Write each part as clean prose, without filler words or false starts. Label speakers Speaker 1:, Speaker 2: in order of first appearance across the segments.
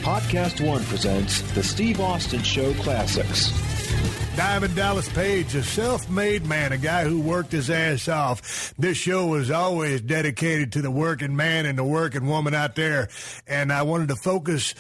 Speaker 1: PodcastOne presents the Steve Austin Show Classics.
Speaker 2: Diamond Dallas Page, a self-made man, a guy who worked his ass off. This show was always dedicated to the working man and the working woman out there. And I wanted to focus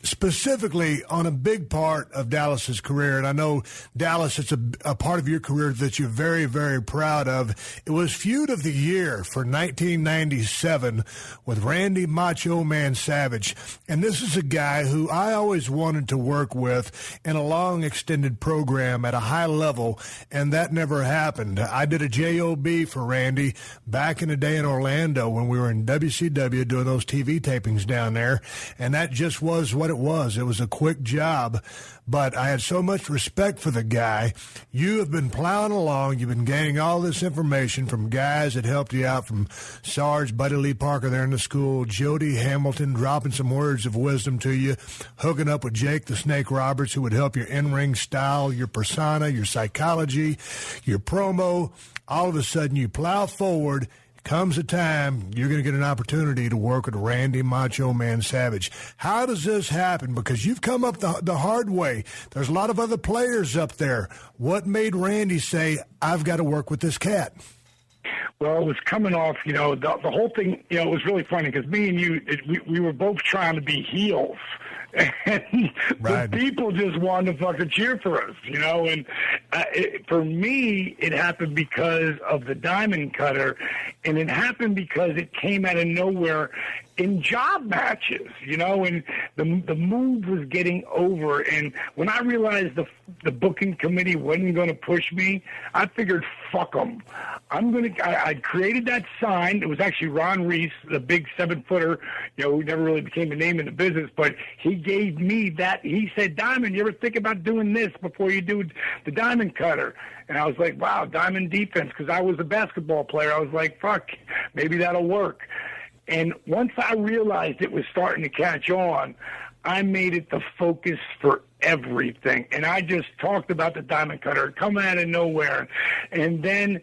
Speaker 2: specifically on a big part of Dallas's career. And I know, Dallas, it's a part of your career that you're very, very proud of. It was Feud of the Year for 1997 with Randy Macho Man Savage. And this is a guy who I always wanted to work with in a long, extended program at a high level, and that never happened. I did a JOB for Randy back in the day in Orlando when we were in WCW doing those TV tapings down there, and that just was what it was. It was a quick job, but I had so much respect for the guy. You have been plowing along. You've been gaining all this information from guys that helped you out, from Sarge, Buddy Lee Parker there in the school, Jody Hamilton dropping some words of wisdom to you, hooking up with Jake the Snake Roberts, who would help your in-ring style, your persona, your psychology, your promo. All of a sudden, you plow forward. Comes a time you're going to get an opportunity to work with Randy Macho Man Savage. How does this happen? Because you've come up the hard way. There's a lot of other players up there. What made Randy say, I've got to work with this cat?
Speaker 3: Well, it was coming off, the whole thing, it was really funny because me and you, we were both trying to be heels. And
Speaker 2: right.
Speaker 3: The people just wanted to fucking cheer for us, and for me, it happened because of the Diamond Cutter, and it happened because it came out of nowhere in job matches, and the move was getting over. And when I realized the booking committee wasn't going to push me, I figured, fuck them. I created that sign. It was actually Ron Reese, the big 7-footer, who never really became a name in the business, but he gave me that. He said, Diamond, you ever think about doing this before you do the Diamond Cutter? And I was like, wow, Diamond defense, because I was a basketball player. I was like, fuck, maybe that'll work. And once I realized it was starting to catch on, I made it the focus for everything. And I just talked about the Diamond Cutter coming out of nowhere. And then,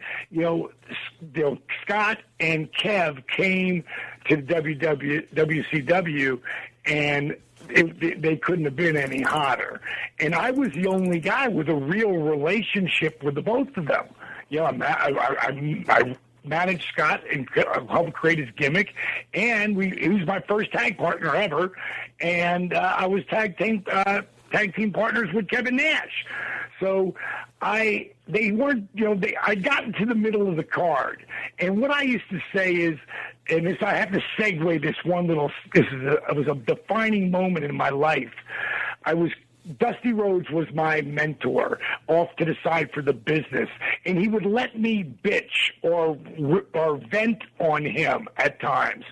Speaker 3: Scott and Kev came to WCW, and they couldn't have been any hotter. And I was the only guy with a real relationship with the both of them. I managed Scott and helped create his gimmick, and he was my first tag partner ever, and I was tag team partners with Kevin Nash. So I got into the middle of the card, and what I used to say is, and this, I have to segue this one little. It was a defining moment in my life. Dusty Rhodes was my mentor off to the side for the business, and he would let me bitch or vent on him at times.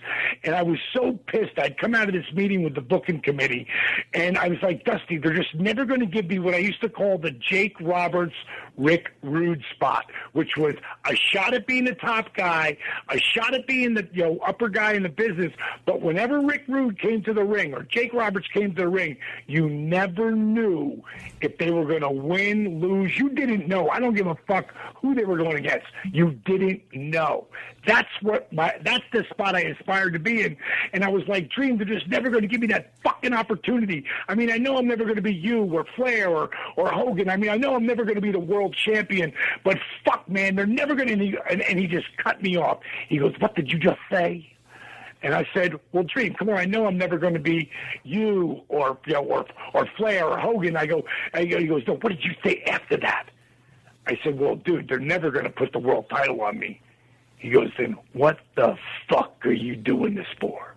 Speaker 3: And I was so pissed. I'd come out of this meeting with the booking committee, and I was like, Dusty, they're just never going to give me what I used to call the Jake Roberts, Rick Rude spot, which was a shot at being the top guy, a shot at being the upper guy in the business. But whenever Rick Rude came to the ring or Jake Roberts came to the ring, you never knew if they were going to win, lose. You didn't know. I don't give a fuck who they were going against. You didn't know. That's the spot I aspired to be in. And I was like, Dream, they're just never going to give me that fucking opportunity. I mean, I know I'm never going to be you or Flair or Hogan. I mean, I know I'm never going to be the world champion, but fuck, man, they're never going to. And he just cut me off. He goes, what did you just say? And I said, well, Dream, come on, I know I'm never going to be you or Flair or Hogan. He goes, no, what did you say after that? I said, well, dude, they're never going to put the world title on me. He goes, then what the fuck are you doing this for?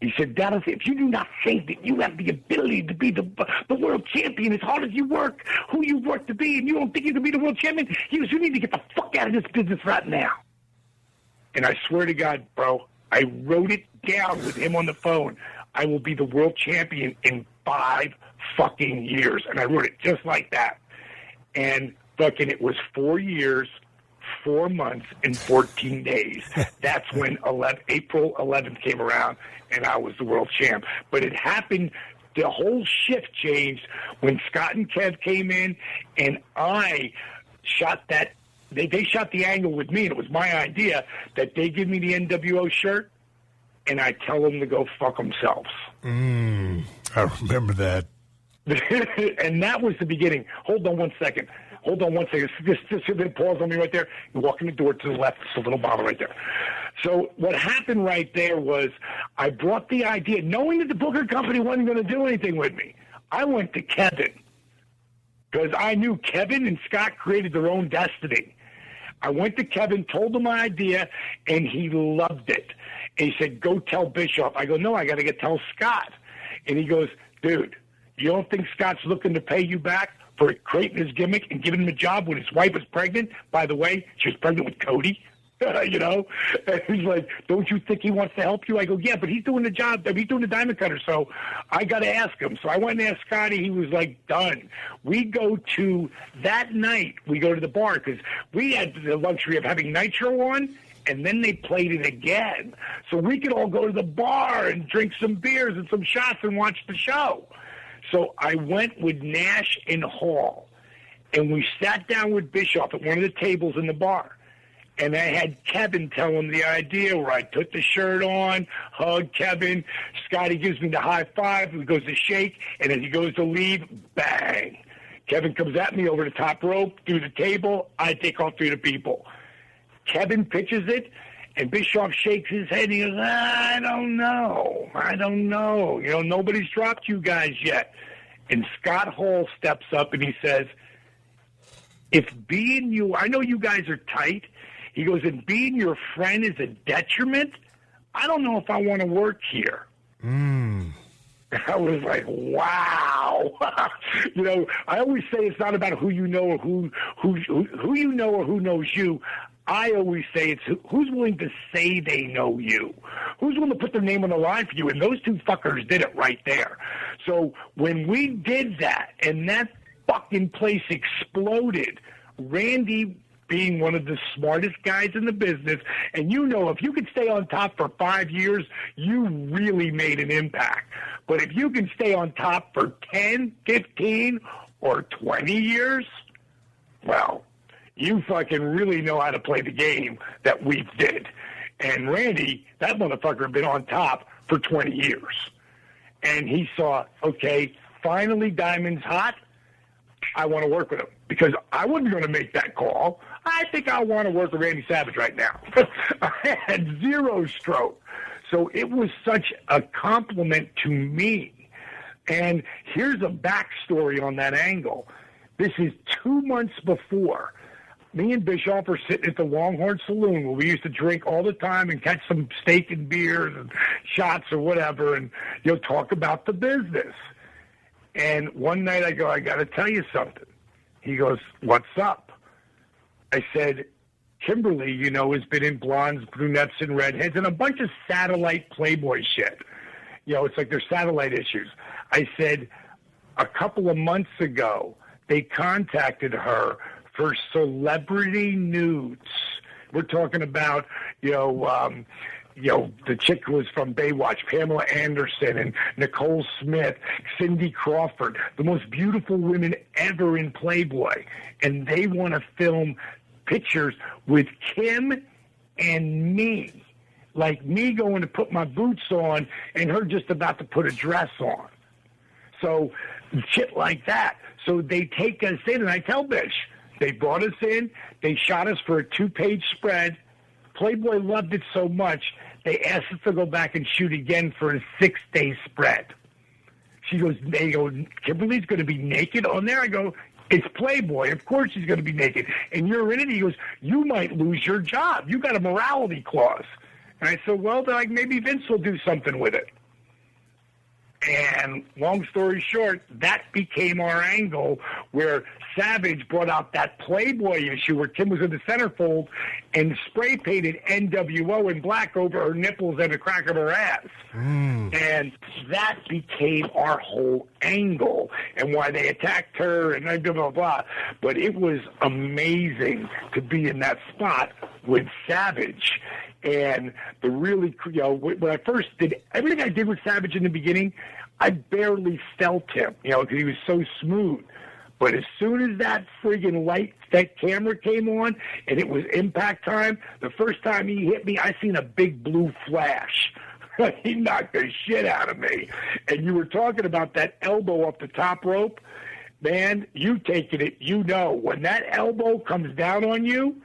Speaker 3: He said, Dallas, if you do not think that you have the ability to be the world champion as hard as you work, who you work to be, and you don't think you can be the world champion, he goes, you need to get the fuck out of this business right now. And I swear to God, bro, I wrote it down with him on the phone. I will be the world champion in 5 fucking years. And I wrote it just like that. And fucking it was 4 years, 4 months, and 14 days. That's when April 11th came around, and I was the world champ. But it happened, the whole shift changed when Scott and Kev came in, and I shot that. They shot the angle with me, and it was my idea that they give me the NWO shirt, and I tell them to go fuck themselves.
Speaker 2: I remember that.
Speaker 3: And that was the beginning. Hold on one second. Just pause on me right there. You walk in the door to the left. It's a little bottle right there. So what happened right there was I brought the idea, knowing that the Booker Company wasn't going to do anything with me. I went to Kevin because I knew Kevin and Scott created their own destiny. I went to Kevin, told him my idea, and he loved it. And he said, go tell Bischoff. I go, no, I got to tell Scott. And he goes, dude, you don't think Scott's looking to pay you back for creating his gimmick and giving him a job when his wife was pregnant? By the way, she was pregnant with Cody, you know? And he's like, don't you think he wants to help you? I go, yeah, but he's doing the job. He's doing the diamond cutter, so I got to ask him. So I went and asked Scotty. He was like, done. That night, we go to the bar because we had the luxury of having Nitro on, and then they played it again. So we could all go to the bar and drink some beers and some shots and watch the show. So I went with Nash and Hall, and we sat down with Bischoff at one of the tables in the bar. And I had Kevin tell him the idea where I took the shirt on, hugged Kevin. Scotty gives me the high five. He goes to shake, and as he goes to leave, bang. Kevin comes at me over the top rope, through the table. I take off through the people. Kevin pitches it, and Bischoff shakes his head. He goes, I don't know. You know, nobody's dropped you guys yet. And Scott Hall steps up, and he says, if being you, I know you guys are tight. He goes, and being your friend is a detriment, I don't know if I want to work here. I was like, wow. You know, I always say it's not about who you know or who you know or who knows you. I always say it's who's willing to say they know you. Who's willing to put their name on the line for you? And those two fuckers did it right there. So when we did that and that fucking place exploded, Randy being one of the smartest guys in the business, and you know if you could stay on top for 5 years, you really made an impact. But if you can stay on top for 10, 15, or 20 years, well, you fucking really know how to play the game that we did. And Randy, that motherfucker had been on top for 20 years. And he saw, okay, finally Diamond's hot. I want to work with him. Because I wasn't going to make that call. I think I want to work with Randy Savage right now. I had zero stroke. So it was such a compliment to me. And here's a backstory on that angle. This is 2 months before. Me and Bischoff are sitting at the Longhorn Saloon where we used to drink all the time and catch some steak and beers and shots or whatever and, you know, talk about the business. And one night I go, I got to tell you something. He goes, what's up? I said, Kimberly, you know, has been in blondes, brunettes, and redheads and a bunch of satellite Playboy shit. You know, it's like their satellite issues. I said, a couple of months ago, they contacted her for celebrity nudes. We're talking about, the chick who was from Baywatch, Pamela Anderson and Nicole Smith, Cindy Crawford, the most beautiful women ever in Playboy. And they want to film pictures with Kim and me. Like me going to put my boots on and her just about to put a dress on. So shit like that. So they take us in, and I tell Bish, they brought us in, they shot us for a 2-page spread. Playboy loved it so much, they asked us to go back and shoot again for a 6-day spread. They go, Kimberly's going to be naked on there? I go, it's Playboy. Of course she's going to be naked. And you're in it? He goes, you might lose your job. You got a morality clause. And I said, well, then maybe Vince will do something with it. And long story short, that became our angle where Savage brought out that Playboy issue where Kim was in the centerfold and spray painted NWO in black over her nipples and the crack of her ass. And that became our whole angle and why they attacked her and blah, blah, blah. But it was amazing to be in that spot with Savage. And the really, when I first did everything I did with Savage in the beginning, I barely felt him, because he was so smooth. But as soon as that friggin' light, that camera came on, and it was impact time, the first time he hit me, I seen a big blue flash. He knocked the shit out of me. And you were talking about that elbow up the top rope. Man, you taking it, you know. When that elbow comes down on you,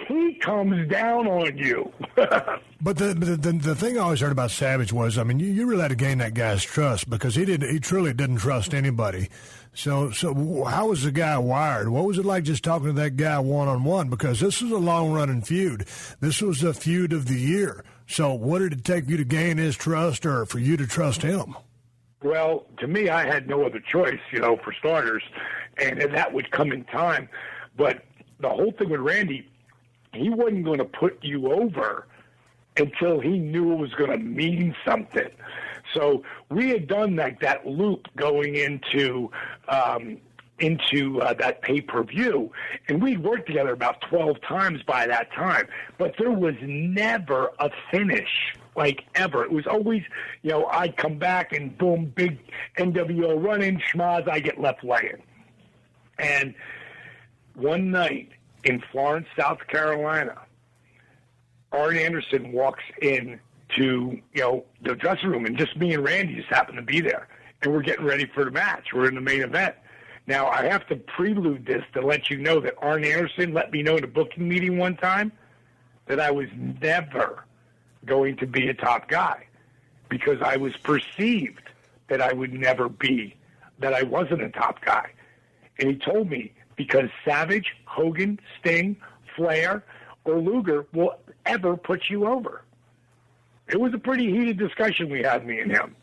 Speaker 3: he comes down on you.
Speaker 2: But the thing I always heard about Savage was, I mean, you really had to gain that guy's trust because he truly didn't trust anybody. So how was the guy wired? What was it like just talking to that guy one-on-one? Because this was a long-running feud. This was a feud of the year. So what did it take you to gain his trust or for you to trust him?
Speaker 3: Well, to me, I had no other choice, for starters, and that would come in time. But the whole thing with Randy, he wasn't going to put you over until he knew it was going to mean something. So we had done that loop going into that pay-per-view, and we'd worked together about 12 times by that time. But there was never a finish, like ever. It was always, I'd come back and boom, big NWO run-in, schmaz, I get left laying. And one night in Florence, South Carolina, Arn Anderson walks in to, the dressing room, and just me and Randy just happened to be there. And we're getting ready for the match. We're in the main event. Now, I have to prelude this to let you know that Arn Anderson let me know in a booking meeting one time that I was never going to be a top guy because I was perceived that I would never be, that I wasn't a top guy. And he told me because Savage, Hogan, Sting, Flair, or Luger will ever put you over. It was a pretty heated discussion we had, me and him.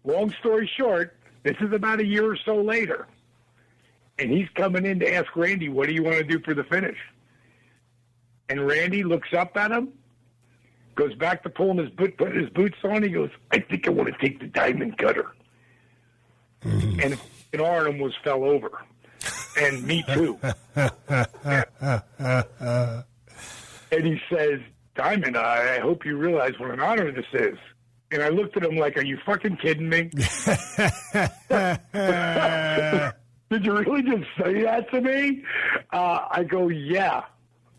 Speaker 3: Long story short, this is about a year or so later. And he's coming in to ask Randy, what do you want to do for the finish? And Randy looks up at him, goes back to putting his boots on. He goes, I think I want to take the diamond cutter. And Arn almost fell over. And me too. And he says, Diamond, I hope you realize what an honor this is. And I looked at him like, are you fucking kidding me? Did you really just say that to me? I go, yeah,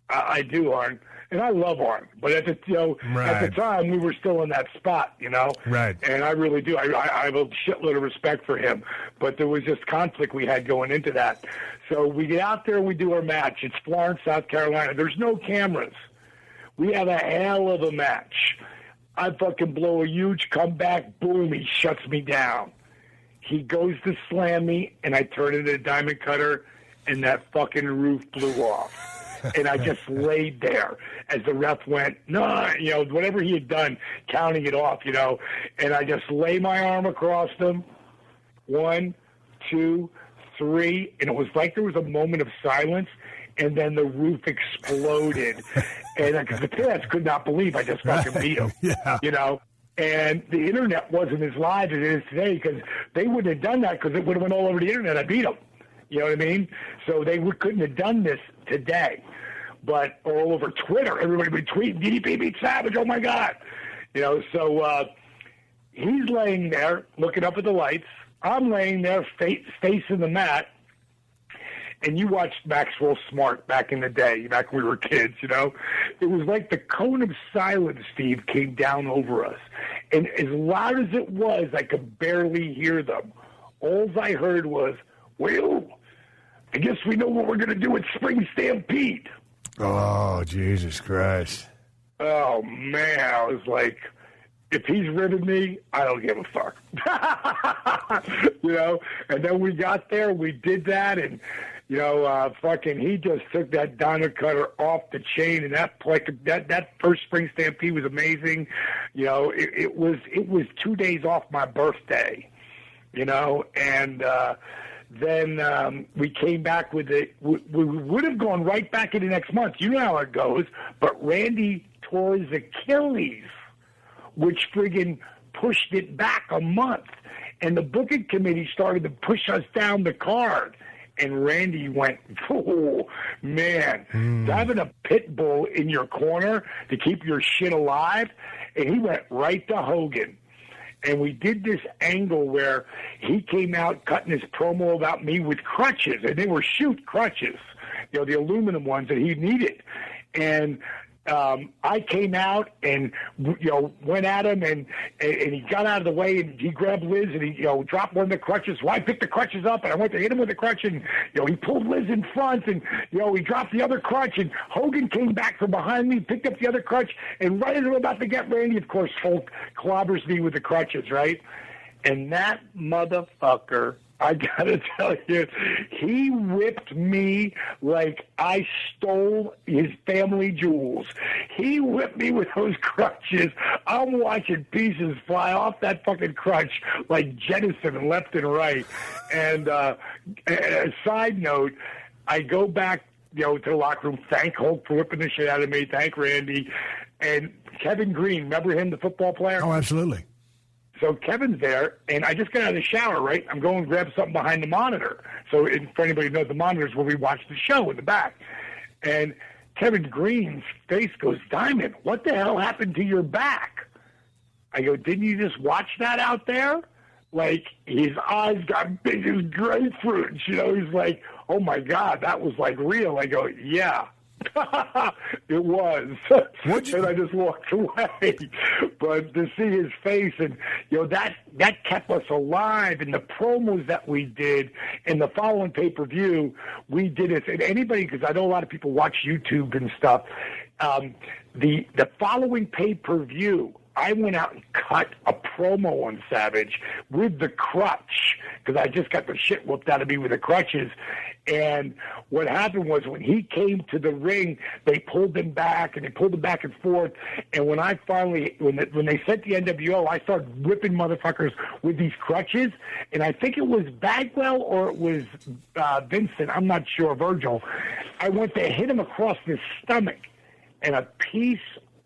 Speaker 3: I do, Arn. And I love Arn. But at the time, we were still in that spot,
Speaker 2: Right.
Speaker 3: And I really do. I have a shitload of respect for him. But there was just conflict we had going into that. So we get out there, we do our match. It's Florence, South Carolina. There's no cameras. We have a hell of a match. I fucking blow a huge comeback. Boom, he shuts me down. He goes to slam me, and I turn into a diamond cutter, and that fucking roof blew off. And I just laid there as the ref went, no, whatever he had done, counting it off, and I just lay my arm across him. 1, 2, 3, and it was like there was a moment of silence, and then the roof exploded. And because the fans could not believe I just fucking beat him,
Speaker 2: yeah.
Speaker 3: And the internet wasn't as live as it is today because they wouldn't have done that because it would have went all over the internet. I beat them. You know what I mean? So they couldn't have done this today. But all over Twitter, everybody would tweet, DDP beat Savage, oh my God. So he's laying there looking up at the lights. I'm laying there facing the mat. And you watched Maxwell Smart back in the day, back when we were kids, It was like the cone of silence, Steve, came down over us. And as loud as it was, I could barely hear them. All I heard was, well, I guess we know what we're going to do at Spring Stampede.
Speaker 2: Oh, Jesus Christ.
Speaker 3: Oh, man. I was like, if he's ribbing me, I don't give a fuck. And then we got there, we did that, and he just took that diamond cutter off the chain, and that first Spring Stampede was amazing. It was 2 days off my birthday, and then we came back with it. We would have gone right back in the next month. You know how it goes. But Randy tore his Achilles, which friggin' pushed it back a month, and the booking committee started to push us down the card. And Randy went, oh, man, having a pit bull in your corner to keep your shit alive. And he went right to Hogan. And we did this angle where he came out cutting his promo about me with crutches. And they were shoot crutches, the aluminum ones that he needed. And I came out and, went at him, and he got out of the way, and he grabbed Liz, and he, dropped one of the crutches. So I picked the crutches up, and I went to hit him with the crutch, and, he pulled Liz in front, and, he dropped the other crutch, and Hogan came back from behind me, picked up the other crutch, and right as I'm about to get Randy, of course, Folk clobbers me with the crutches, right? And that motherfucker, I gotta tell you, he whipped me like I stole his family jewels. He whipped me with those crutches. I'm watching pieces fly off that fucking crutch like jettison left and right. And a side note, I go back, to the locker room, thank Hulk for whipping the shit out of me, thank Randy, and Kevin Green, remember him, the football player?
Speaker 2: Oh, absolutely.
Speaker 3: So Kevin's there, and I just got out of the shower, right? I'm going to grab something behind the monitor. So for anybody who knows, the monitor is where we watch the show in the back. And Kevin Green's face goes, Diamond, what the hell happened to your back? I go, didn't you just watch that out there? Like, his eyes got big as grapefruits. He's like, oh, my God, that was, like, real. I go, yeah. It was. And I just walked away. But to see his face, and that kept us alive. And the promos that we did, and the following pay-per-view, we did it. And anybody, because I know a lot of people watch YouTube and stuff, the following pay-per-view, I went out and cut a promo on Savage with the crutch, because I just got the shit whooped out of me with the crutches. And what happened was, when he came to the ring, they pulled him back, and they pulled him back and forth. And when I finally, when they sent the NWO, I started whipping motherfuckers with these crutches. And I think it was Bagwell or it was Vincent, I'm not sure, Virgil. I went to hit him across the stomach, and a piece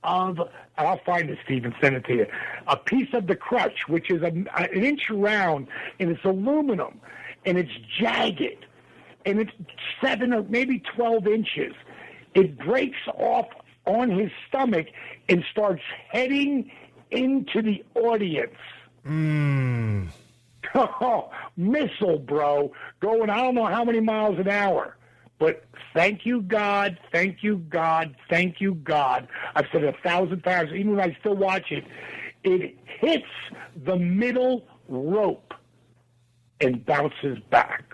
Speaker 3: of, I'll find it, Steve, and send it to you, a piece of the crutch, which is an inch around, and it's aluminum, and it's jagged, and it's 7 or maybe 12 inches. It breaks off on his stomach and starts heading into the audience. Oh, missile, bro, going I don't know how many miles an hour. But thank you, God, thank you, God, thank you, God. I've said it 1,000 times, even when I still watch it. It hits the middle rope and bounces back.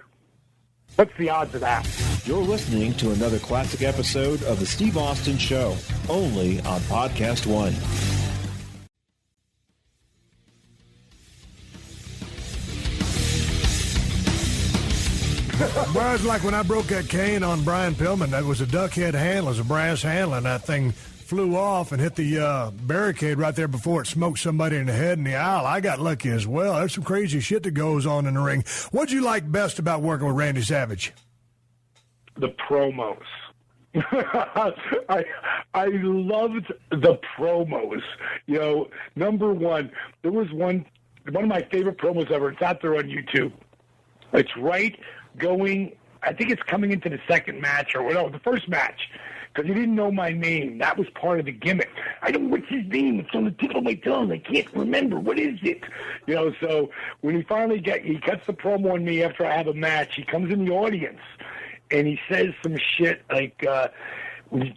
Speaker 3: What's the odds of that?
Speaker 1: You're listening to another classic episode of The Steve Austin Show, only on PodcastOne.
Speaker 2: Well, it's like when I broke that cane on Brian Pillman. That was a duckhead handle, it was a brass handle, and that thing flew off and hit the barricade right there before it smoked somebody in the head in the aisle. I got lucky as well. There's some crazy shit that goes on in the ring. What'd you like best about working with Randy Savage?
Speaker 3: The promos. I loved the promos. Number one, there was one of my favorite promos ever. It's out there on YouTube. It's right going, I think it's coming into the second match, or no, the first match, because he didn't know my name. That was part of the gimmick. I don't know what's his name. It's on the tip of my tongue. I can't remember. What is it? So when he finally he cuts the promo on me after I have a match, he comes in the audience, and he says some shit like,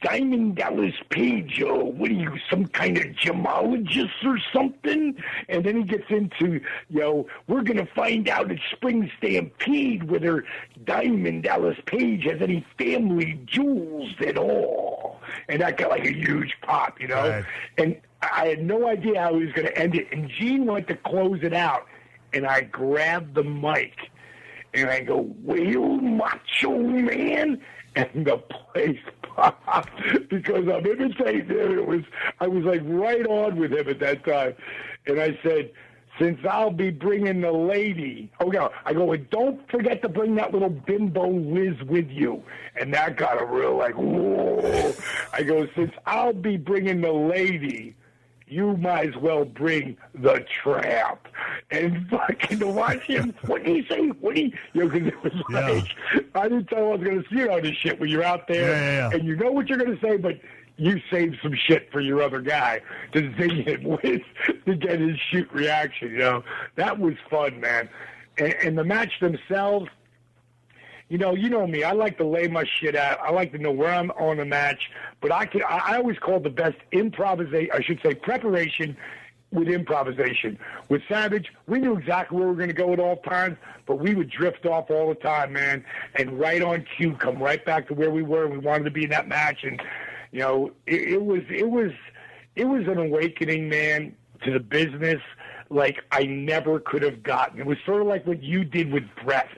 Speaker 3: Diamond Dallas Page, what are you, some kind of gemologist or something? And then he gets into, we're going to find out at Spring Stampede whether Diamond Dallas Page has any family jewels at all. And that got like a huge pop,
Speaker 2: Right.
Speaker 3: And I had no idea how he was going to end it. And Gene went to close it out, and I grabbed the mic, and I go, well, Macho Man? And the place popped because I'm imitating him. I was like right on with him at that time. And I said, since I'll be bringing the lady, I go, and don't forget to bring that little bimbo Liz with you. And that got a real like, whoa. I go, since I'll be bringing the lady, you might as well bring the tramp. And fucking to watch him, what did he say? Because it was like, I didn't tell I was going to see all this shit when you're out there, and you know what you're going to say, but you save some shit for your other guy to zing him with to get his shoot reaction. That was fun, man. And the match themselves, You know me. I like to lay my shit out. I like to know where I'm on the match. But I always call the best improvisation. I should say preparation with improvisation. With Savage, we knew exactly where we were going to go at all times, but we would drift off all the time, man. And right on cue, come right back to where we were. We wanted to be in that match, and it was an awakening, man, to the business like I never could have gotten. It was sort of like what you did with Brett.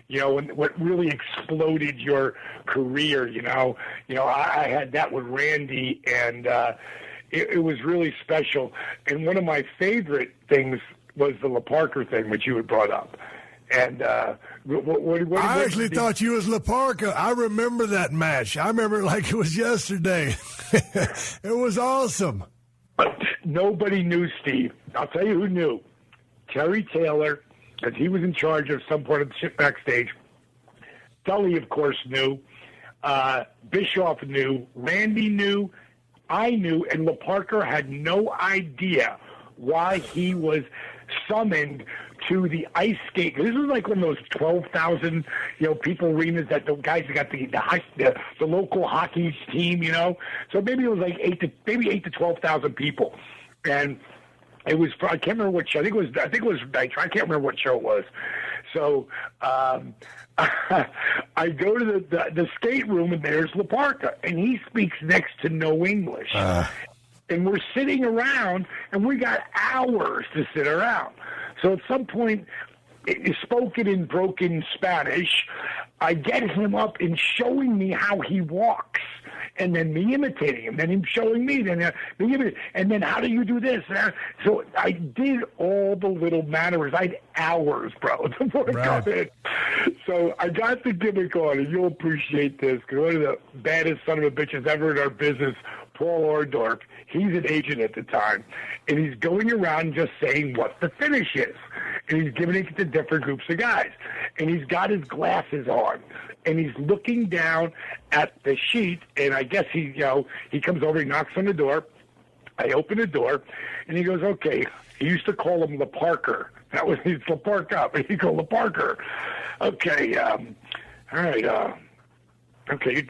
Speaker 3: And what really exploded your career, I had that with Randy, and it was really special. And one of my favorite things was the La Parker thing, which you had brought up. And
Speaker 2: I actually thought you was La Parker. I remember that match. I remember it like it was yesterday. It was awesome.
Speaker 3: But nobody knew Steve. I'll tell you who knew. Terry Taylor, because he was in charge of some part of the shit backstage. Tully, of course, knew. Bischoff knew. Randy knew. I knew. And La Parker had no idea why he was summoned to the ice skate. This was like one of those 12,000, people arenas that the guys that got the local hockey team, So maybe it was like 8 to 12,000 people. And it was, I can't remember what show. I think it was Nitro. I can't remember what show it was. So I go to the skate room, and there's La Parka, and he speaks next to no English. And we're sitting around, and we got hours to sit around. So at some point, spoken in broken Spanish, I get him up and showing me how he walks. And then me imitating him, then him showing me, then me imitating, and then how do you do this? So I did all the little manners. I had hours, bro, before I got in. So I got the gimmick on, and you'll appreciate this, because one of the baddest son of a bitches ever in our business, Paul Ordorf, he's an agent at the time, and he's going around just saying what the finish is. And he's giving it to different groups of guys. And he's got his glasses on. And he's looking down at the sheet, and I guess he comes over, he knocks on the door. I open the door, and he goes, okay. He used to call him La Parker. That was his La Park up. And he goes, La Parker. Okay, all right, okay,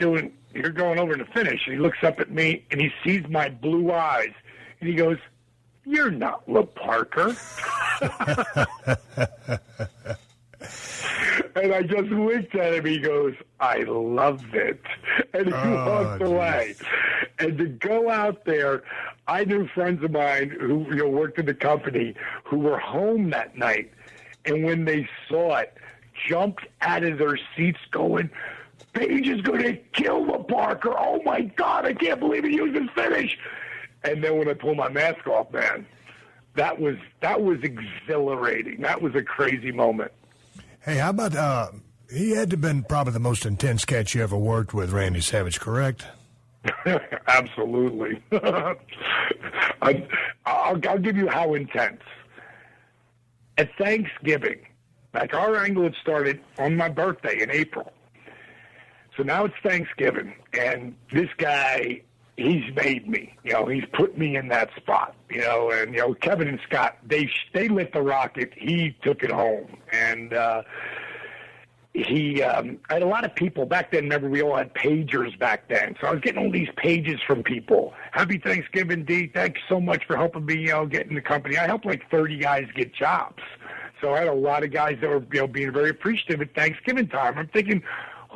Speaker 3: you're going over to finish. And he looks up at me, and he sees my blue eyes, and he goes, you're not La Parker. And I just looked at him. He goes, I love it. And he walked away. And to go out there, I knew friends of mine who worked in the company who were home that night. And when they saw it, jumped out of their seats going, Paige is going to kill La Parker. Oh, my God, I can't believe he used his finish. And then when I pulled my mask off, man, that was exhilarating. That was a crazy moment.
Speaker 2: Hey, how about he had to have been probably the most intense catch you ever worked with, Randy Savage, correct?
Speaker 3: Absolutely. I'll give you how intense. At Thanksgiving, like our angle had started on my birthday in April. So now it's Thanksgiving, and this guy, he's made me. He's put me in that spot. And Kevin and Scott, they lit the rocket. He took it home, and I had a lot of people back then. Remember, we all had pagers back then, so I was getting all these pages from people. Happy Thanksgiving, D. Thanks so much for helping me, get in the company. I helped like 30 guys get jobs, so I had a lot of guys that were, being very appreciative at Thanksgiving time. I'm thinking,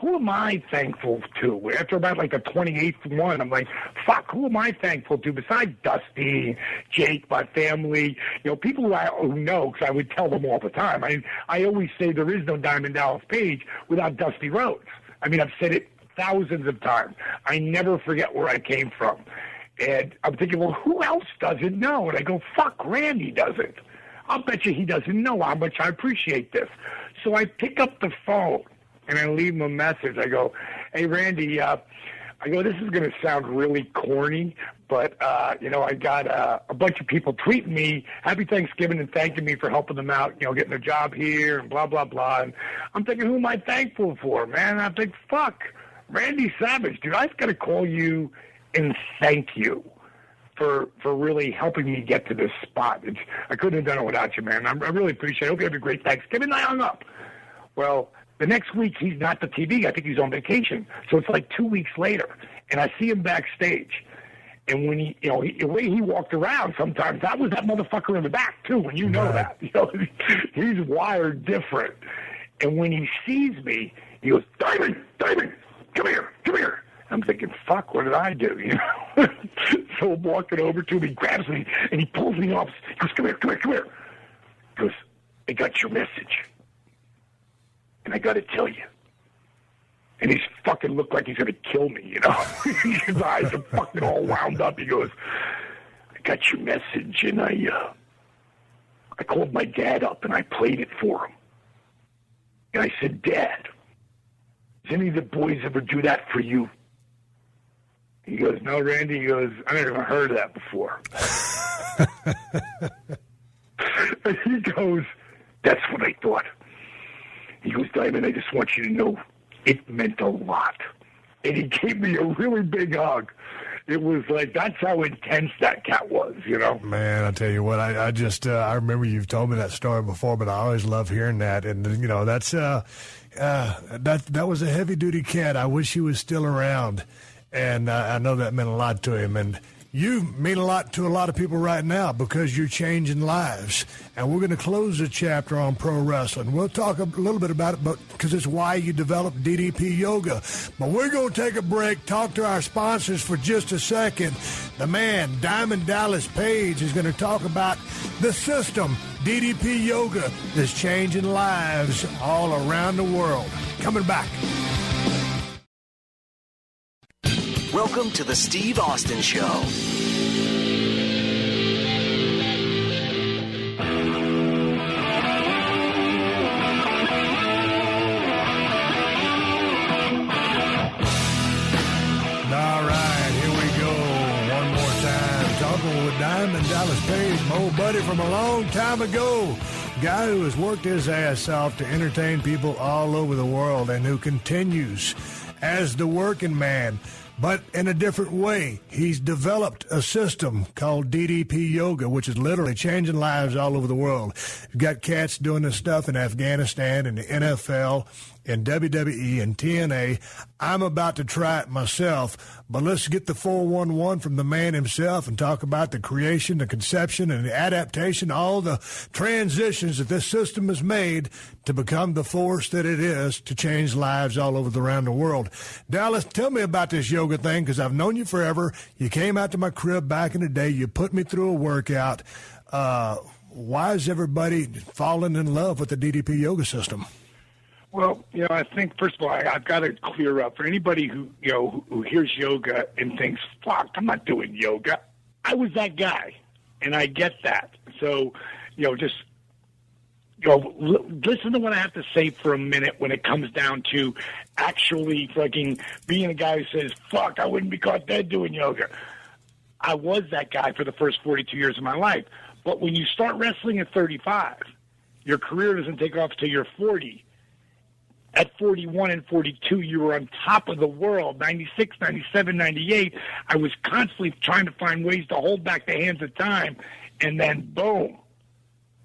Speaker 3: who am I thankful to? After about like the 28th one, I'm like, fuck, who am I thankful to besides Dusty, Jake, my family, people who know, because I would tell them all the time. I always say there is no Diamond Dallas Page without Dusty Rhodes. I've said it thousands of times. I never forget where I came from. And I'm thinking, well, who else doesn't know? And I go, fuck, Randy doesn't. I'll bet you he doesn't know how much I appreciate this. So I pick up the phone. And I leave him a message. I go, hey, Randy, this is going to sound really corny, but, I got a bunch of people tweeting me, happy Thanksgiving, and thanking me for helping them out, getting a job here and blah, blah, blah. And I'm thinking, who am I thankful for, man? And I'm thinking, fuck, Randy Savage, dude, I've got to call you and thank you for really helping me get to this spot. I couldn't have done it without you, man. I really appreciate it. I hope you have a great Thanksgiving. I hung up. Well, The next week, he's not the TV. I think he's on vacation. So it's like 2 weeks later, and I see him backstage. And when he, the way he walked around sometimes, that was that motherfucker in the back, too, and you know that. He's wired different. And when he sees me, he goes, Diamond, come here. I'm thinking, fuck, what did I do? So I'm walking over to him, he grabs me, and he pulls me off. He goes, come here. He goes, I got your message. And I got to tell you. And he's fucking looked like he's going to kill me, His eyes are fucking all wound up. He goes, I got your message, and I called my dad up, and I played it for him. And I said, Dad, does any of the boys ever do that for you? He goes, no, Randy. He goes, I never heard of that before. And he goes, that's what I thought. He goes, Diamond, I just want you to know it meant a lot. And he gave me a really big hug. It was like, that's how intense that cat was,
Speaker 2: Man, I tell you what, I just, I remember you've told me that story before, but I always love hearing that. And, that's, that was a heavy-duty cat. I wish he was still around. And I know that meant a lot to him. And you mean a lot to a lot of people right now because you're changing lives. And we're going to close the chapter on pro wrestling. We'll talk a little bit about it because it's why you developed DDP Yoga. But we're going to take a break, talk to our sponsors for just a second. The man, Diamond Dallas Page, is going to talk about the system, DDP Yoga, that's changing lives all around the world. Coming back.
Speaker 4: Welcome to the Steve Austin Show. All
Speaker 2: right, here we go. One more time. Talking with Diamond Dallas Page, my old buddy from a long time ago. Guy who has worked his ass off to entertain people all over the world and who continues as the working man. But in a different way. He's developed a system called DDP Yoga, which is literally changing lives all over the world. You've got cats doing this stuff in Afghanistan and the NFL and WWE and TNA. I'm about to try it myself, but let's get the 411 from the man himself and talk about the creation, the conception, and the adaptation, all the transitions that this system has made to become the force that it is to change lives all over around the world. Dallas, tell me about this yoga thing because I've known you forever. You came out to my crib back in the day. You put me through a workout. Why is everybody falling in love with the DDP yoga system?
Speaker 3: Well, I think, first of all, I've got to clear up. For anybody who hears yoga and thinks, fuck, I'm not doing yoga. I was that guy, and I get that. So, just listen to what I have to say for a minute when it comes down to actually fucking being a guy who says, fuck, I wouldn't be caught dead doing yoga. I was that guy for the first 42 years of my life. But when you start wrestling at 35, your career doesn't take off until you're 40. At 41 and 42, you were on top of the world. 96, 97, 98, I was constantly trying to find ways to hold back the hands of time. And then, boom,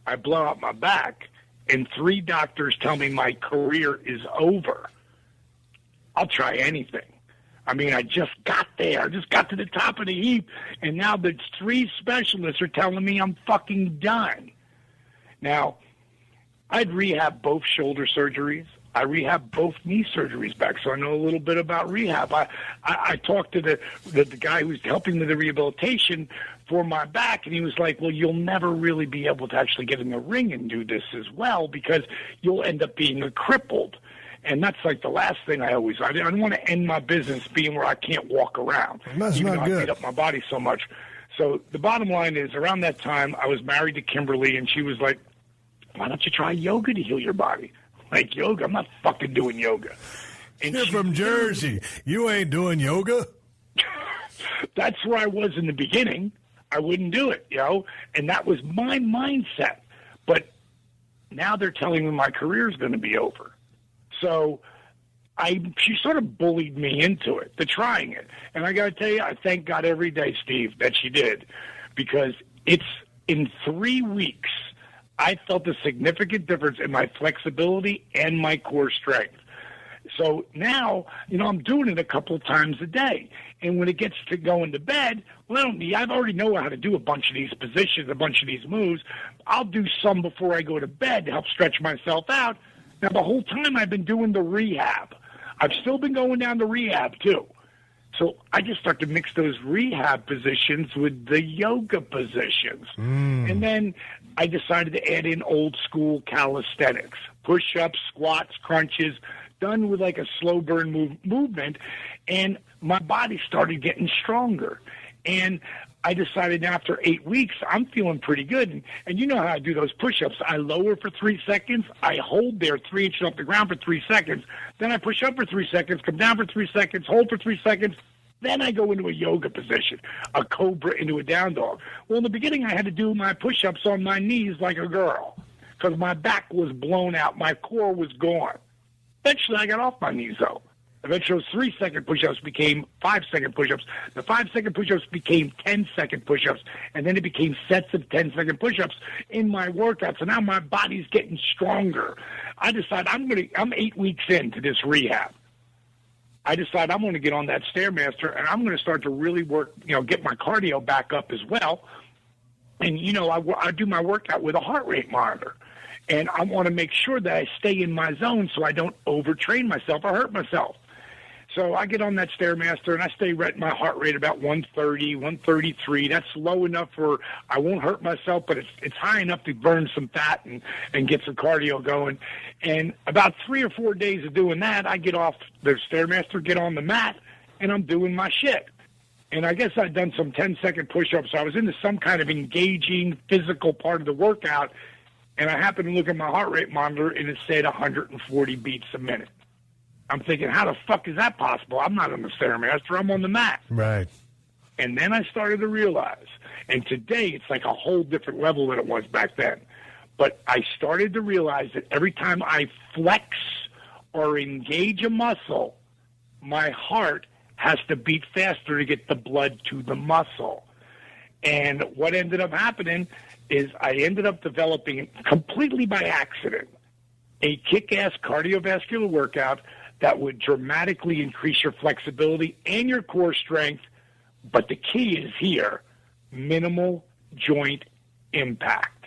Speaker 3: I blow out my back, and 3 doctors tell me my career is over. I'll try anything. I mean, I just got there. I just got to the top of the heap, and now the 3 specialists are telling me I'm fucking done. Now, I'd rehab both shoulder surgeries. I rehab both knee surgeries back, so I know a little bit about rehab. I talked to the guy who's helping with the rehabilitation for my back, and he was like, well, you'll never really be able to actually get in the ring and do this as well because you'll end up being crippled. And that's like the last thing I don't want to end my business being where I can't walk around.
Speaker 2: That's
Speaker 3: even
Speaker 2: not
Speaker 3: though
Speaker 2: good.
Speaker 3: I beat up my body so much. So the bottom line is, around that time, I was married to Kimberly, and she was like, why don't you try yoga to heal your body? Like, yoga? I'm not fucking doing yoga. And
Speaker 2: you're from Jersey. You ain't doing yoga?
Speaker 3: That's where I was in the beginning. I wouldn't do it, and that was my mindset. But now they're telling me my career's going to be over. So she sort of bullied me into it, to trying it. And I got to tell you, I thank God every day, Steve, that she did, because it's in 3 weeks I felt a significant difference in my flexibility and my core strength. So now, I'm doing it a couple of times a day. And when it gets to going to bed, I've already know how to do a bunch of these positions, a bunch of these moves. I'll do some before I go to bed to help stretch myself out. Now, the whole time I've been doing the rehab. I've still been going down to rehab, too. So I just start to mix those rehab positions with the yoga positions. And then I decided to add in old school calisthenics, push-ups, squats, crunches, done with like a slow burn movement. And my body started getting stronger. And I decided after 8 weeks, I'm feeling pretty good. And you know how I do those push-ups. I lower for 3 seconds. I hold there 3 inches off the ground for 3 seconds. Then I push up for 3 seconds, come down for 3 seconds, hold for 3 seconds. Then I go into a yoga position, a cobra into a down dog. Well, in the beginning, I had to do my push-ups on my knees like a girl because my back was blown out. My core was gone. Eventually, I got off my knees, though. Eventually, those 3-second push-ups became 5-second push-ups. The 5-second push-ups became 10-second push-ups, and then it became sets of 10-second push-ups in my workout. So now my body's getting stronger. I decide I'm 8 weeks into this rehab. I decide I'm going to get on that Stairmaster, and I'm going to start to really work, get my cardio back up as well. And, I do my workout with a heart rate monitor. And I want to make sure that I stay in my zone so I don't overtrain myself or hurt myself. So I get on that Stairmaster, and I stay right my heart rate about 130, 133. That's low enough where I won't hurt myself, but it's high enough to burn some fat and get some cardio going. And about 3 or 4 days of doing that, I get off the Stairmaster, get on the mat, and I'm doing my shit. And I guess I'd done some 10-second push-ups. So I was into some kind of engaging physical part of the workout, and I happened to look at my heart rate monitor, and it said 140 beats a minute. I'm thinking, how the fuck is that possible? I'm not on the Stairmaster. I'm on the mat.
Speaker 2: Right.
Speaker 3: And then I started to realize, and today it's like a whole different level than it was back then. But I started to realize that every time I flex or engage a muscle, my heart has to beat faster to get the blood to the muscle. And what ended up happening is I ended up developing, completely by accident, a kick-ass cardiovascular workout that would dramatically increase your flexibility and your core strength. But the key is here, minimal joint impact.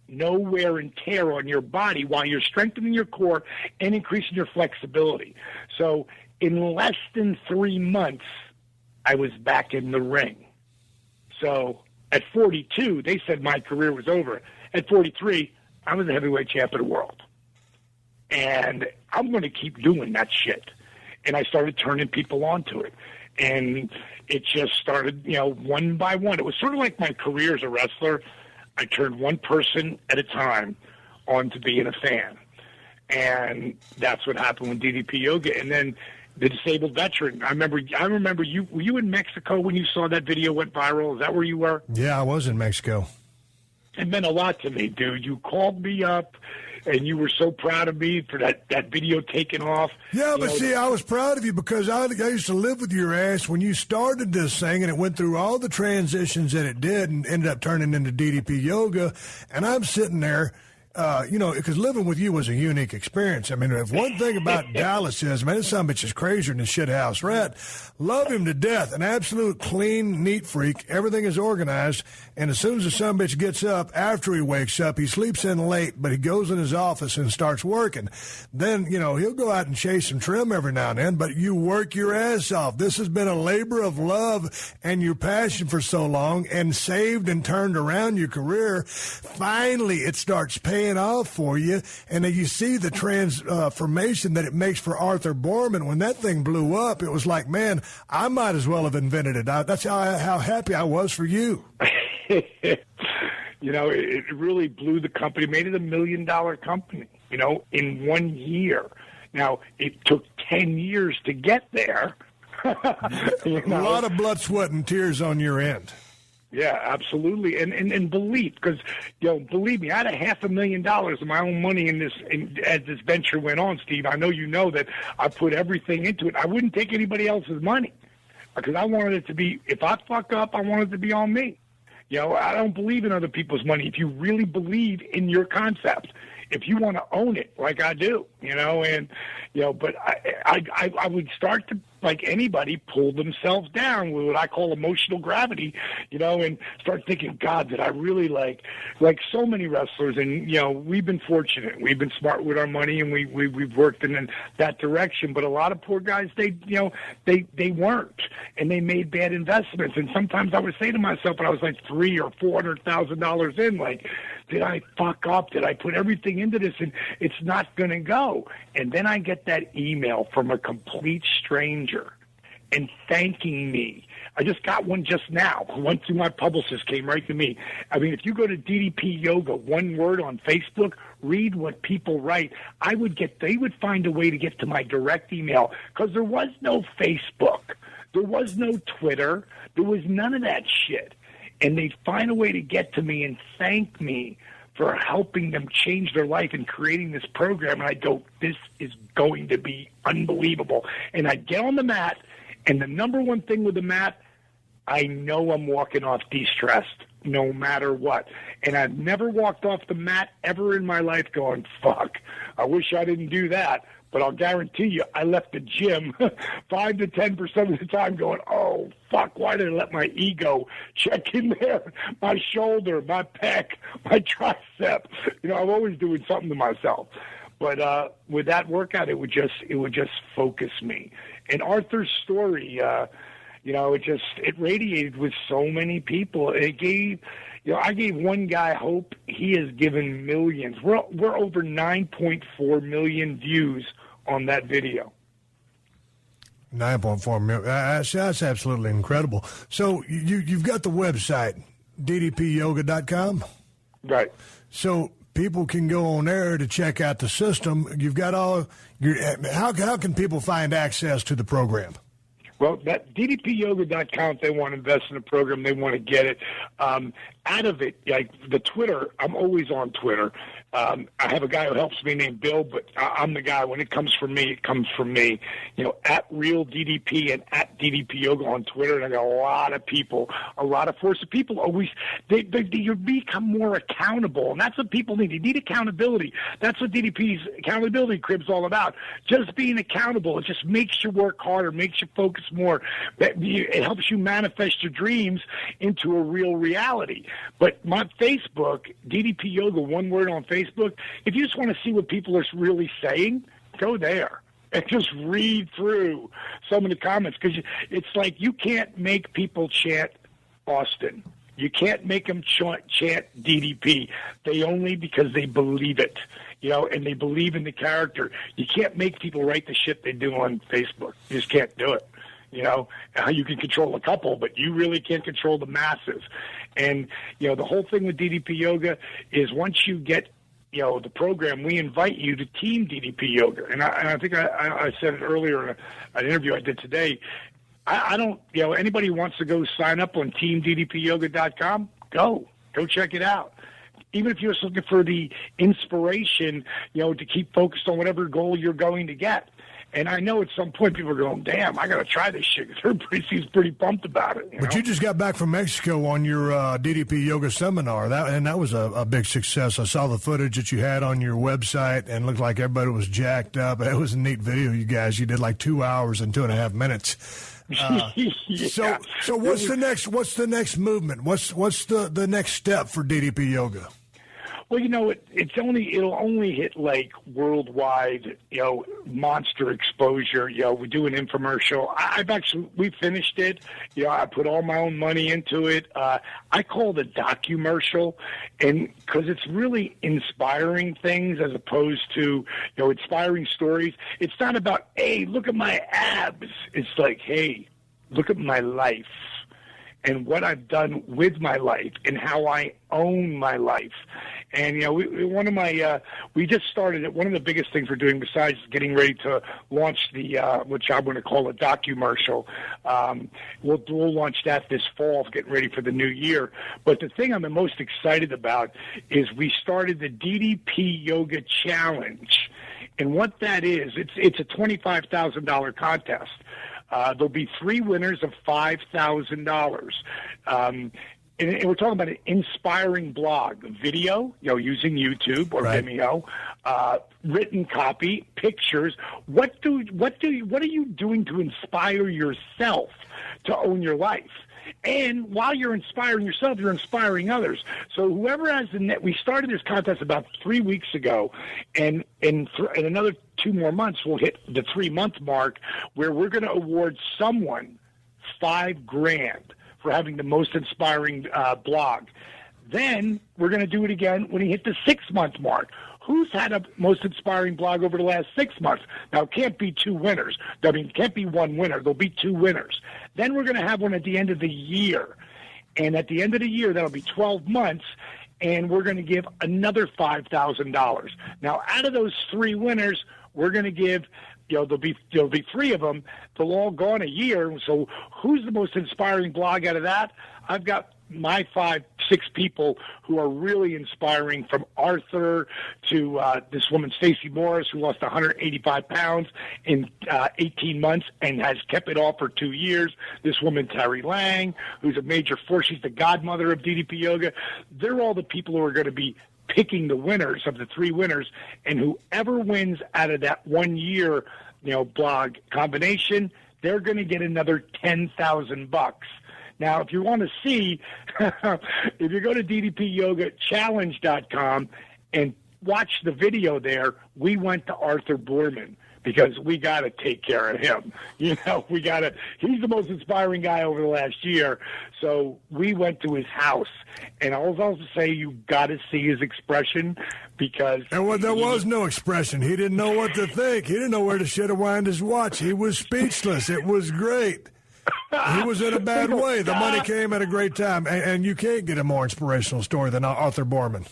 Speaker 3: No wear and tear on your body while you're strengthening your core and increasing your flexibility. So in less than 3 months, I was back in the ring. So at 42, they said my career was over. At 43, I was the heavyweight champ of the world. And I'm going to keep doing that shit. And I started turning people onto it. And it just started, one by one. It was sort of like my career as a wrestler. I turned one person at a time onto being a fan. And that's what happened with DDP Yoga. And then the disabled veteran. I remember you. Were you in Mexico when you saw that video went viral? Is that where you were?
Speaker 2: Yeah, I was in Mexico.
Speaker 3: It meant a lot to me, dude. You called me up, and you were so proud of me for that video taking off.
Speaker 2: Yeah, but see, I was proud of you because I used to live with your ass when you started this thing, and it went through all the transitions that it did and ended up turning into DDP Yoga. And I'm sitting there, because living with you was a unique experience. I mean, if one thing about Dallas is, man, this son of a bitch is crazier than a shit house rat. Love him to death. An absolute clean, neat freak. Everything is organized. And as soon as the son of a bitch gets up, after he wakes up, he sleeps in late, but he goes in his office and starts working. Then, he'll go out and chase some trim every now and then, but you work your ass off. This has been a labor of love and your passion for so long and saved and turned around your career. Finally, it starts paying off for you, and then you see the transformation that it makes for Arthur Borman. When that thing blew up, it was like, man, I might as well have invented it. That's how happy I was for you.
Speaker 3: It really blew the company, made it $1 million company, in 1 year. Now, it took 10 years to get there.
Speaker 2: A lot of blood, sweat, and tears on your end.
Speaker 3: Yeah, absolutely, and belief, because believe me, I had $500,000 of my own money in this. As this venture went on, Steve, I know you know that I put everything into it. I wouldn't take anybody else's money because I wanted it to be. If I fuck up, I wanted it to be on me. I don't believe in other people's money. If you really believe in your concept, if you want to own it like I do, but I would start to, like anybody, pull themselves down with what I call emotional gravity, and start thinking, God, did I really like so many wrestlers? And, we've been fortunate. We've been smart with our money, and we've worked in that direction. But a lot of poor guys, they weren't, and they made bad investments. And sometimes I would say to myself, when I was like $300,000 or $400,000 in, like, did I fuck up? Did I put everything into this and it's not going to go? And then I get that email from a complete stranger and thanking me. I just got one just now. Went through my publicist, came right to me. I mean, if you go to DDP Yoga, one word on Facebook, read what people write. They would find a way to get to my direct email because there was no Facebook. There was no Twitter. There was none of that shit. And they'd find a way to get to me and thank me for helping them change their life and creating this program. And I go, this is going to be unbelievable. And I get on the mat, and the number one thing with the mat, I know I'm walking off de-stressed no matter what. And I've never walked off the mat ever in my life going, fuck, I wish I didn't do that. But I'll guarantee you, I left the gym 5 to 10% of the time going, oh, fuck, why did I let my ego check in there? My shoulder, my pec, my tricep. I'm always doing something to myself. But with that workout, it would just focus me. And Arthur's story, it radiated with so many people. It gave... I gave one guy hope. He has given millions. We're over 9.4 million views on that video.
Speaker 2: 9.4 million. That's absolutely incredible. So you've got the website, ddpyoga.com?
Speaker 3: Right.
Speaker 2: So people can go on there to check out the system. You've got all your... How can people find access to the program?
Speaker 3: Well, that ddpyoga.com, if they want to invest in a program, they want to get it. Out of it, like the Twitter, I'm always on Twitter. I have a guy who helps me named Bill, but I'm the guy. When it comes from me, it comes from me. At Real DDP and at DDP Yoga on Twitter, and I got a lot of people, a lot of force of people always, you become more accountable, and that's what people need. You need accountability. That's what DDP's accountability crib's all about. Just being accountable. It just makes you work harder, makes you focus more. It helps you manifest your dreams into a real reality. But my Facebook, DDP Yoga, one word on Facebook, if you just want to see what people are really saying, go there and just read through some of the comments, because it's like you can't make people chant Austin. You can't make them chant DDP. They only because they believe it, and they believe in the character. You can't make people write the shit they do on Facebook. You just can't do it. You can control a couple, but you really can't control the masses. And, the whole thing with DDP Yoga is once you get, the program, we invite you to Team DDP Yoga. And I think I said it earlier in an interview I did today. I don't, anybody who wants to go sign up on teamddpyoga.com, go check it out. Even if you're just looking for the inspiration, to keep focused on whatever goal you're going to get. And I know at some point people are going, damn, I got to try this shit, because everybody seems pretty pumped about it.
Speaker 2: But you just got back from Mexico on your DDP Yoga seminar, that was a big success. I saw the footage that you had on your website, and it looked like everybody was jacked up. It was a neat video, you guys. You did like 2 hours and 2.5 minutes.
Speaker 3: Yeah.
Speaker 2: So what's the next movement? What's the next step for DDP Yoga?
Speaker 3: Well, it'll only hit like worldwide, monster exposure. We do an infomercial. We finished it. I put all my own money into it. I call it a documercial, and because it's really inspiring things as opposed to, inspiring stories. It's not about, hey, look at my abs. It's like, hey, look at my life and what I've done with my life and how I own my life. And, we just started it. One of the biggest things we're doing, besides getting ready to launch the, which I'm going to call a documercial, we'll launch that this fall, getting ready for the new year. But the thing I'm the most excited about is we started the DDP Yoga Challenge. And what that is, it's a $25,000 contest. There'll be 3 winners of $5,000. and we're talking about an inspiring blog, video, using YouTube or Vimeo, written copy, pictures. What are you doing to inspire yourself to own your life? And while you're inspiring yourself, you're inspiring others. So whoever has the net, we started this contest about 3 weeks ago, and in another 2 more months, we'll hit the 3-month mark where we're going to award someone $5,000 for having the most inspiring blog. Then we're going to do it again when we hit the 6-month mark. Who's had a most inspiring blog over the last 6 months? Now, it can't be 2 winners. I mean, it can't be 1 winner. There'll be 2 winners. Then we're going to have one at the end of the year. And at the end of the year, that'll be 12 months, and we're going to give another $5,000. Now, out of those 3 winners, we're going to give, there'll be 3 of them. They'll all go on a year. So who's the most inspiring blog out of that? I've got my 5-6 people who are really inspiring, from Arthur to this woman, Stacey Morris, who lost 185 pounds in 18 months and has kept it off for 2 years. This woman, Terry Lang, who's a major force. She's the godmother of DDP Yoga. They're all the people who are going to be picking the winners of the 3 winners, and whoever wins out of that 1 year, blog combination, they're going to get another $10,000. Now, if you want to see, if you go to ddpyogachallenge.com and watch the video there, we went to Arthur Boorman because we got to take care of him. He's the most inspiring guy over the last year. So we went to his house, and I was also say you got to see his expression because
Speaker 2: there was no expression. He didn't know what to think. He didn't know where to should have wind his watch. He was speechless. It was great. He was in a bad way. The money came at a great time, and you can't get a more inspirational story than Arthur Boorman.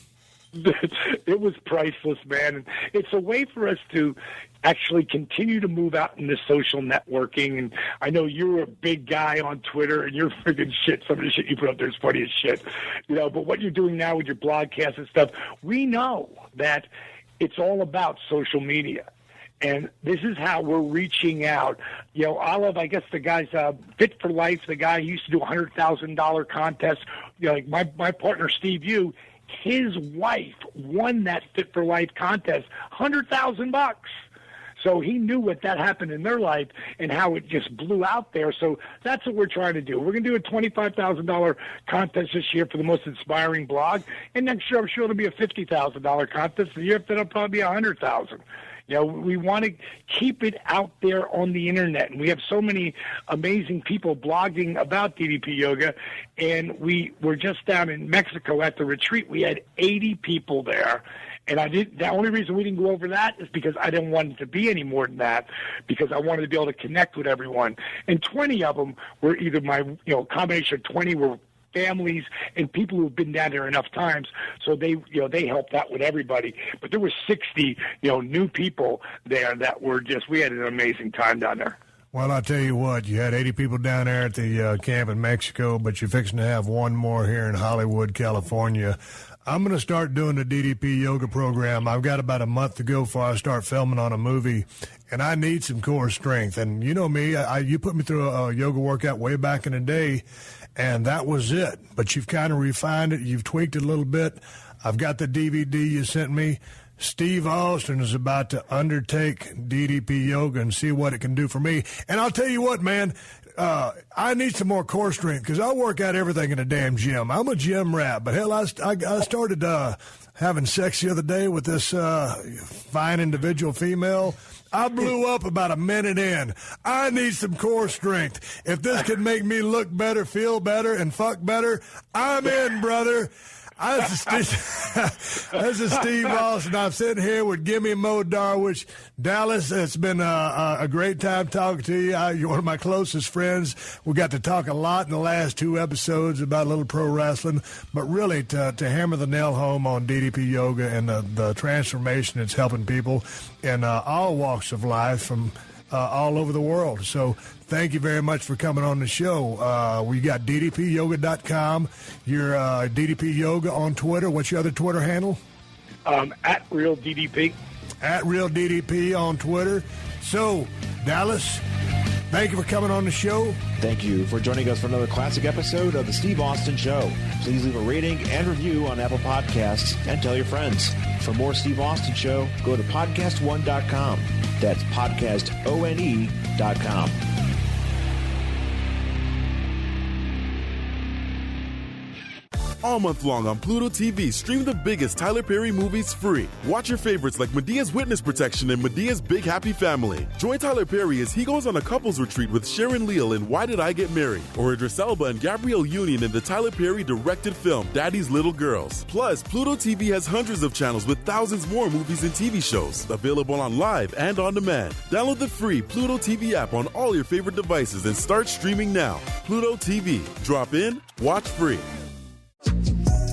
Speaker 3: It was priceless, man. And it's a way for us to actually continue to move out into social networking. And I know you're a big guy on Twitter, and you're friggin' shit. Some of the shit you put up there is funny as shit. But what you're doing now with your blogcast and stuff, we know that it's all about social media. And this is how we're reaching out. Olive, I guess the guy's Fit for Life, the guy who used to do $100,000 contest. Like my partner, Steve Yu, his wife won that Fit for Life contest, $100,000. So he knew what that happened in their life and how it just blew out there. So that's what we're trying to do. We're going to do a $25,000 contest this year for the most inspiring blog. And next year, I'm sure it'll be a $50,000 contest. The year after, it'll probably be $100,000. We want to keep it out there on the internet, and we have so many amazing people blogging about DDP Yoga. And we were just down in Mexico at the retreat. We had 80 people there, and the only reason we didn't go over that is because I didn't want it to be any more than that, because I wanted to be able to connect with everyone. And 20 of them were either my combination of 20 were families and people who've been down there enough times, so they helped out with everybody. But there were 60 new people there that were we had an amazing time down there.
Speaker 2: Well, I'll tell you what, you had 80 people down there at the camp in Mexico, but you're fixing to have one more here in Hollywood, California. I'm going to start doing the DDP Yoga program. I've got about a month to go before I start filming on a movie, and I need some core strength. And you know me, you put me through a yoga workout way back in the day, and that was it. But you've kind of refined it. You've tweaked it a little bit. I've got the DVD you sent me. Steve Austin is about to undertake DDP Yoga and see what it can do for me. And I'll tell you what, man, I need some more core strength because I work out everything in a damn gym. I'm a gym rat. But, hell, I started having sex the other day with this fine individual female. I blew up about a minute in. I need some core strength. If this can make me look better, feel better, and fuck better, I'm in, brother. This is Steve Austin. I'm sitting here with Gimme Mo Darwish. Dallas, it's been a great time talking to you. You're one of my closest friends. We got to talk a lot in the last 2 episodes about a little pro wrestling, but really to hammer the nail home on DDP Yoga and the transformation it's helping people in all walks of life from all over the world. So thank you very much for coming on the show. We got ddpyoga.com. You're DDP Yoga on Twitter. What's your other Twitter handle?
Speaker 3: At Real DDP.
Speaker 2: At Real DDP on Twitter. So, Dallas, Thank you for coming on the show.
Speaker 1: Thank you for joining us for another classic episode of The Steve Austin Show. Please leave a rating and review on Apple Podcasts and tell your friends. For more Steve Austin Show, go to PodcastOne.com. That's PodcastOne.com.
Speaker 5: All month long on Pluto TV, stream the biggest Tyler Perry movies free. Watch your favorites like Medea's Witness Protection and Medea's Big Happy Family. Join Tyler Perry as he goes on a couples retreat with Sharon Leal in Why Did I Get Married? Or Idris Elba and Gabrielle Union in the Tyler Perry directed film Daddy's Little Girls. Plus, Pluto TV has hundreds of channels with thousands more movies and TV shows available on live and on demand. Download the free Pluto TV app on all your favorite devices and start streaming now. Pluto TV. Drop in, watch free.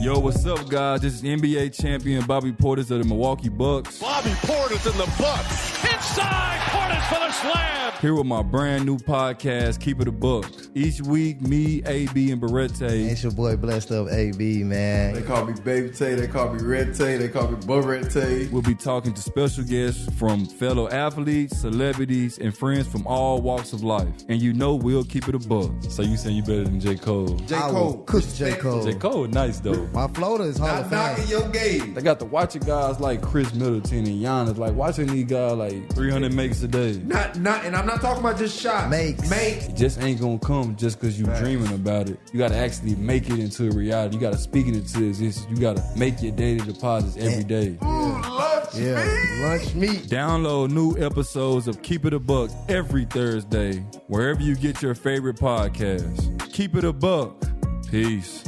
Speaker 6: Yo, what's up, guys? This is NBA champion Bobby Portis of the Milwaukee Bucks.
Speaker 7: Bobby Portis and the Bucks. Inside, Portis for the slam.
Speaker 6: Here with my brand new podcast, Keep It a Buck. Each week, me, AB, and Barrette.
Speaker 8: It's your boy Blessed Up AB, man.
Speaker 9: They call me Baby Tay, they call me Red Tay, they call me Barrette.
Speaker 6: We'll be talking to special guests from fellow athletes, celebrities, and friends from all walks of life. And you know we'll keep it a buck. So you saying you better than J. Cole?
Speaker 9: J. Cole.
Speaker 8: Cook J. Cole.
Speaker 6: J. Cole, nice though.
Speaker 8: My floater is Hall of Fame.
Speaker 9: Knocking your game.
Speaker 6: They got to watch it guys like Chris Middleton and Giannis, like watching these guys like 300 makes a day.
Speaker 9: Not, and I'm not talking about just shots.
Speaker 8: Makes.
Speaker 6: It just ain't gonna come just because you dreaming about it. You gotta actually make it into a reality. You gotta speak it into existence. You gotta make your daily deposits every day.
Speaker 9: Ooh, lunch meat.
Speaker 8: Lunch meat.
Speaker 6: Download new episodes of Keep It a Buck every Thursday, wherever you get your favorite podcasts. Keep it a buck. Peace.